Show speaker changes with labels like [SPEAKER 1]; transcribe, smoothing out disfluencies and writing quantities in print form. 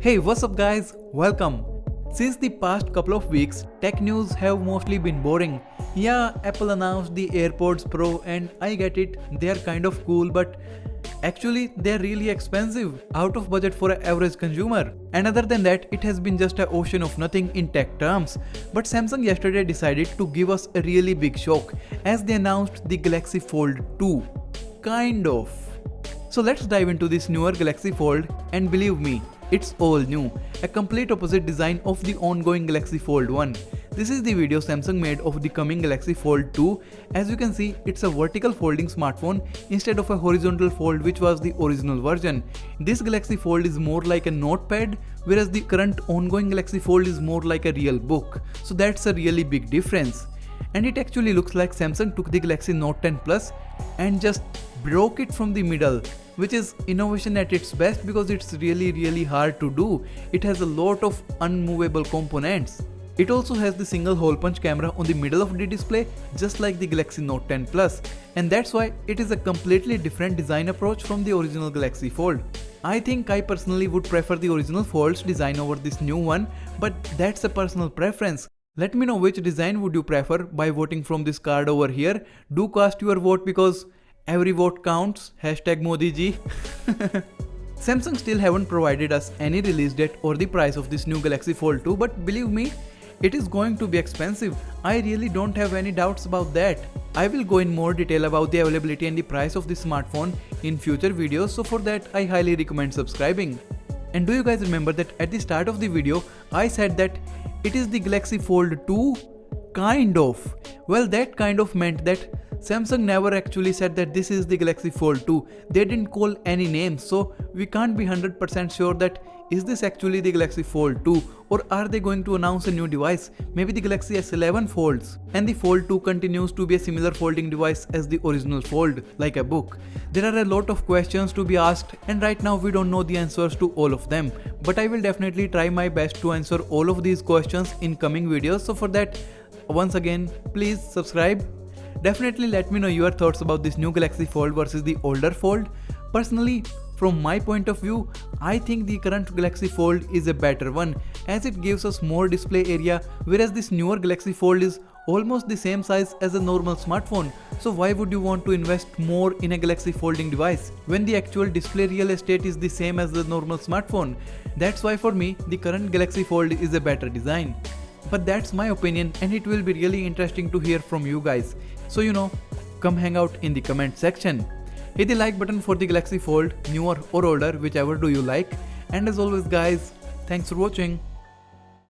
[SPEAKER 1] Hey, what's up guys? Welcome. Since the past couple of weeks, tech news have mostly been boring. Yeah, Apple announced the AirPods Pro and I get it, they are kind of cool, but actually they're really expensive, out of budget for an average consumer. And other than that, it has been just an ocean of nothing in tech terms. But Samsung yesterday decided to give us a really big shock as they announced the Galaxy Fold 2. Kind of. So let's dive into this newer Galaxy Fold, and believe me, it's all new, a complete opposite design of the ongoing Galaxy Fold 1. This is the video Samsung made of the coming Galaxy Fold 2. As you can see, it's a vertical folding smartphone instead of a horizontal fold which was the original version. This Galaxy Fold is more like a notepad, whereas the current ongoing Galaxy Fold is more like a real book. So that's a really big difference. And it actually looks like Samsung took the Galaxy Note 10 Plus and just broke it from the middle, which is innovation at its best because it's really hard to do. It has a lot of unmovable components. It also has the single hole punch camera on the middle of the display, just like the Galaxy Note 10 Plus, and that's why it is a completely different design approach from the original Galaxy Fold. I think I personally would prefer the original Fold's design over this new one, but that's a personal preference. Let me know which design would you prefer by voting from this card over here. Do cast your vote because every vote counts. #ModiJi. Samsung still haven't provided us any release date or the price of this new Galaxy Fold 2, but believe me, it is going to be expensive. I really don't have any doubts about that. I will go in more detail about the availability and the price of this smartphone in future videos, so for that I highly recommend subscribing. And do you guys remember that at the start of the video I said that it is the Galaxy Fold 2? Kind of. Well, that kind of meant that Samsung never actually said that this is the Galaxy Fold 2. They didn't call any names, so we can't be 100% sure that is this actually the Galaxy Fold 2, or are they going to announce a new device, maybe the Galaxy S11 folds, and the Fold 2 continues to be a similar folding device as the original Fold, like a book. There are a lot of questions to be asked, and right now we don't know the answers to all of them, but I will definitely try my best to answer all of these questions in coming videos. So for that, once again, please subscribe. Definitely let me know your thoughts about this new Galaxy Fold versus the older Fold. Personally, from my point of view, I think the current Galaxy Fold is a better one as it gives us more display area, whereas this newer Galaxy Fold is almost the same size as a normal smartphone. So why would you want to invest more in a Galaxy folding device when the actual display real estate is the same as the normal smartphone? That's why for me, the current Galaxy Fold is a better design. But that's my opinion, and it will be really interesting to hear from you guys. So come hang out in the comment section. Hit the like button for the Galaxy Fold, newer or older, whichever do you like. And as always guys, thanks for watching.